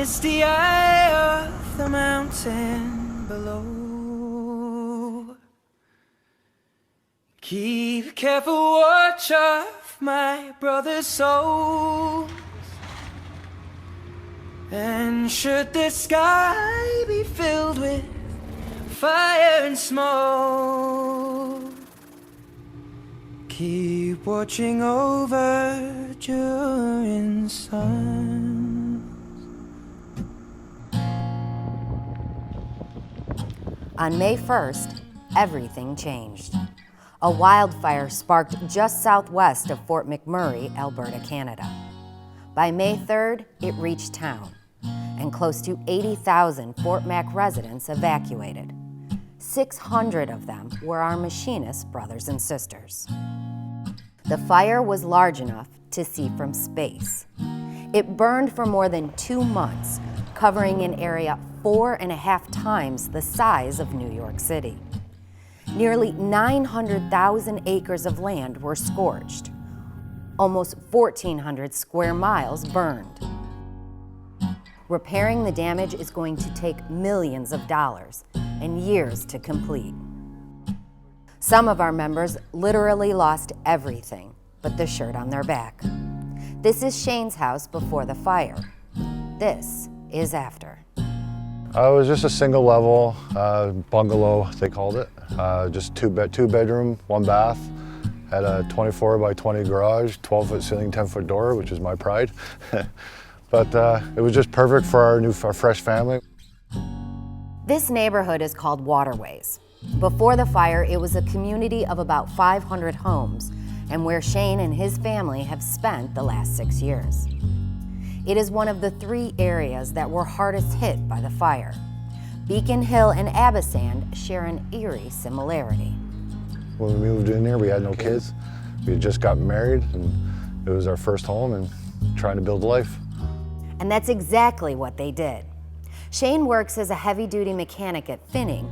misty eye of the mountain below. Keep careful watch of my brother's souls, and should the sky be filled with fire and smoke, keep watching over during suns. On May 1st, everything changed. A wildfire sparked just southwest of Fort McMurray, Alberta, Canada. By May 3rd, it reached town, and close to 80,000 Fort Mac residents evacuated. 600 of them were our machinist brothers and sisters. The fire was large enough to see from space. It burned for more than 2 months, covering an area 4.5 times the size of New York City. Nearly 900,000 acres of land were scorched. Almost 1,400 square miles burned. Repairing the damage is going to take millions of dollars and years to complete. Some of our members literally lost everything but the shirt on their back. This is Shane's house before the fire. This is after. It was just a single level bungalow, they called it. Just two bedroom, 1 bath. Had a 24 by 20 garage, 12-foot ceiling, 10-foot door, which is my pride. But it was just perfect for our fresh family. This neighborhood is called Waterways. Before the fire, it was a community of about 500 homes, and where Shane and his family have spent the last 6 years. It is one of the 3 areas that were hardest hit by the fire. Beacon Hill and Abasand share an eerie similarity. When we moved in there, we had no kids. We had just gotten married, and it was our first home and trying to build a life. And that's exactly what they did. Shane works as a heavy-duty mechanic at Finning,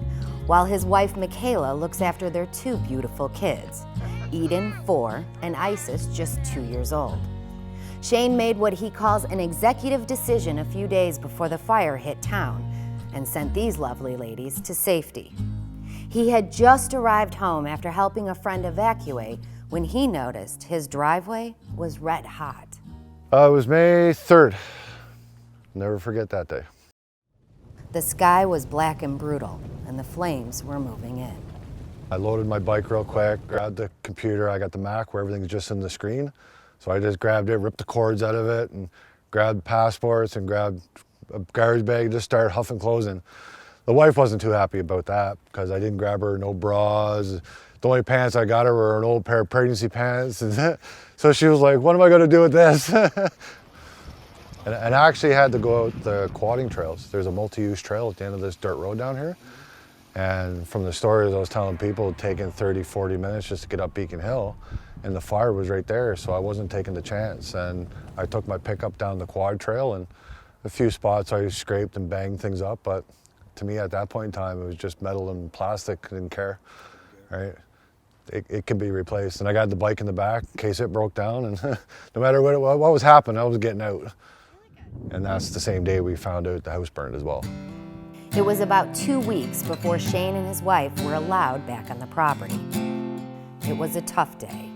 while his wife Michaela looks after their 2 beautiful kids, Eden, 4, and Isis, just 2 years old. Shane made what he calls an executive decision a few days before the fire hit town and sent these lovely ladies to safety. He had just arrived home after helping a friend evacuate when he noticed his driveway was red hot. It was May 3rd. Never forget that day. The sky was black and brutal, and the flames were moving in. I loaded my bike real quick, grabbed the computer. I got the Mac where everything's just in the screen. So I just grabbed it, ripped the cords out of it, and grabbed passports and grabbed a garbage bag, just started huffing clothes in. The wife wasn't too happy about that because I didn't grab her no bras. The only pants I got her were an old pair of pregnancy pants. So she was like, what am I gonna do with this? And I actually had to go out the quadding trails. There's a multi-use trail at the end of this dirt road down here. And from the stories I was telling people, it taking 30, 40 minutes just to get up Beacon Hill. And the fire was right there, so I wasn't taking the chance. And I took my pickup down the quad trail, and a few spots I scraped and banged things up, but to me at that point in time, it was just metal and plastic, I didn't care, right? It could be replaced. And I got the bike in the back in case it broke down, and no matter what was happening, I was getting out. And that's the same day we found out the house burned as well. It was about 2 weeks before Shane and his wife were allowed back on the property. It was a tough day.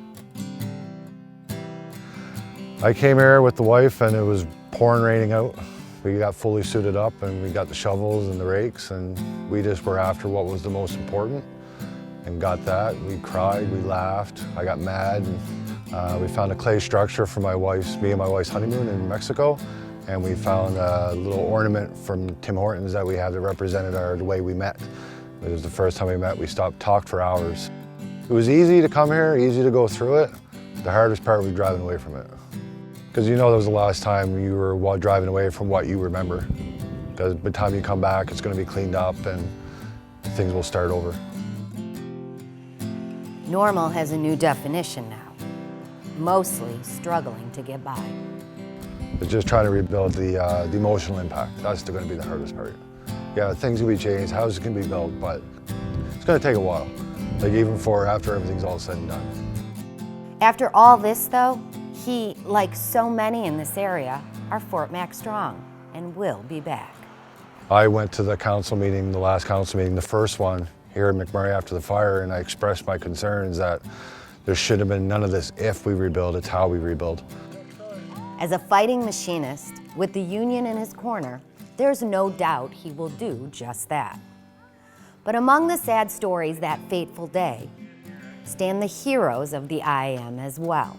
I came here with the wife and it was pouring raining out. We got fully suited up and we got the shovels and the rakes, and we just were after what was the most important and got that. We cried, we laughed, I got mad, and we found a clay structure for me and my wife's honeymoon in Mexico, and we found a little ornament from Tim Hortons that we had that represented the way we met. It was the first time we met. We talked for hours. It was easy to come here, easy to go through it. The hardest part was driving away from it. Because you know that was the last time you were driving away from what you remember. Because by the time you come back, it's going to be cleaned up and things will start over. Normal has a new definition now. Mostly struggling to get by. It's just trying to rebuild the emotional impact. That's going to be the hardest part. Yeah, things can be changed, houses can be built, but it's going to take a while. Like even after everything's all said and done. After all this though, he, like so many in this area, are Fort Mac strong and we'll be back. I went to the council meeting, the last council meeting, the first one here in McMurray after the fire, and I expressed my concerns that there should have been none of this if we rebuild, it's how we rebuild. As a fighting machinist, with the union in his corner, there's no doubt he will do just that. But among the sad stories that fateful day stand the heroes of the IAM as well,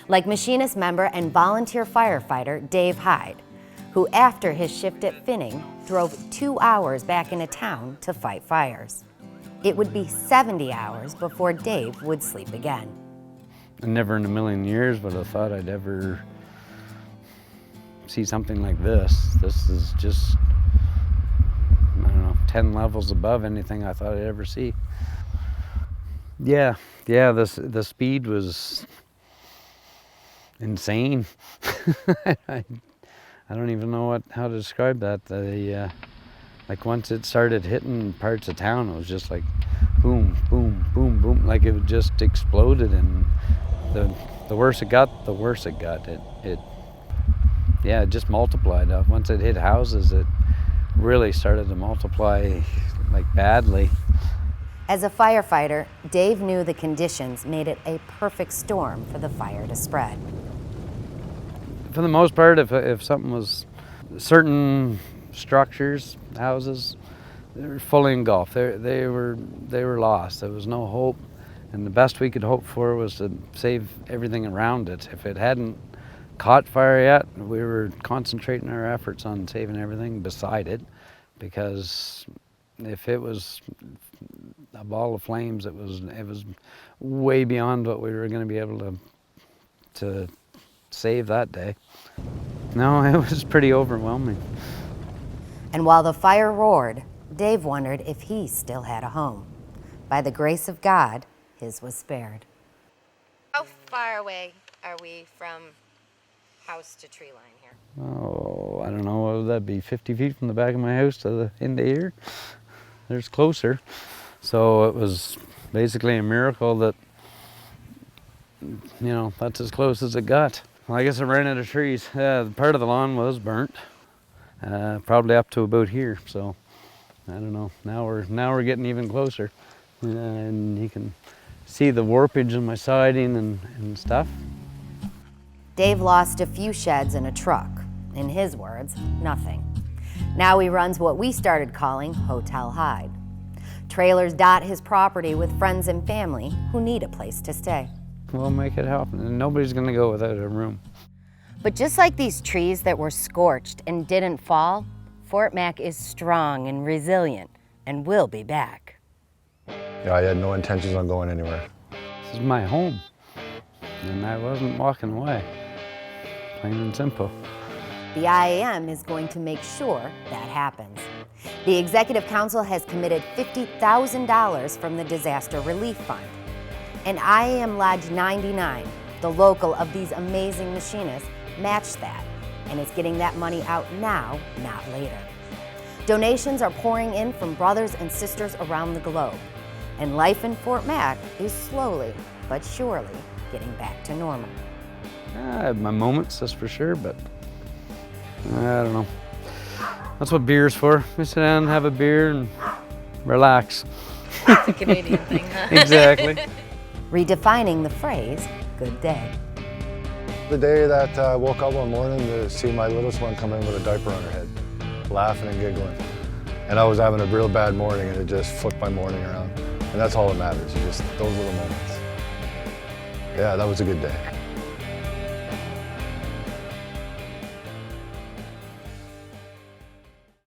like machinist member and volunteer firefighter Dave Hyde, who after his shift at Finning drove 2 hours back into town to fight fires. It would be 70 hours before Dave would sleep again. I never in a million years would have thought I'd ever see something like this. This is just, I don't know, 10 levels above anything I thought I'd ever see. Yeah, the speed was insane. I don't even know how to describe that. Like once it started hitting parts of town, it was just like boom, boom, boom, boom, like it just exploded. And the worse it got, the worse it got. It just multiplied. Once it hit houses, it really started to multiply like badly. As a firefighter, Dave knew the conditions made it a perfect storm for the fire to spread. For the most part, if something was certain structures, houses, they were fully engulfed. They were lost. There was no hope, and the best we could hope for was to save everything around it. If it hadn't caught fire yet, we were concentrating our efforts on saving everything beside it, because if it was a ball of flames, it was way beyond what we were going to be able to save that day. No, it was pretty overwhelming. And while the fire roared, Dave wondered if he still had a home. By the grace of God, his was spared. How far away are we from house to tree line here? Oh, I don't know, what would that be, 50 feet from the back of my house to the end of here? There's closer. So it was basically a miracle that, that's as close as it got. Well, I guess I ran out of trees. Part of the lawn was burnt, probably up to about here. So I don't know. Now we're getting even closer, and you can see the warpage in my siding and stuff. Dave lost a few sheds and a truck. In his words, nothing. Now he runs what we started calling Hotel Hyde. Trailers dot his property with friends and family who need a place to stay. We'll make it happen, and nobody's gonna go without a room. But just like these trees that were scorched and didn't fall, Fort Mac is strong and resilient and will be back. Yeah, I had no intentions on going anywhere. This is my home, and I wasn't walking away, plain and simple. The IAM is going to make sure that happens. The Executive Council has committed $50,000 from the Disaster Relief Fund. And IAM Lodge 99, the local of these amazing machinists, matched that and is getting that money out now, not later. Donations are pouring in from brothers and sisters around the globe. And life in Fort Mac is slowly but surely getting back to normal. I have my moments, that's for sure, but I don't know. That's what beer's for. We sit down and have a beer and relax. It's a Canadian thing, huh? Exactly. Redefining the phrase, good day. The day that I woke up one morning to see my littlest one come in with a diaper on her head, laughing and giggling. And I was having a real bad morning, and it just flipped my morning around. And that's all that matters, just those little moments. Yeah, that was a good day.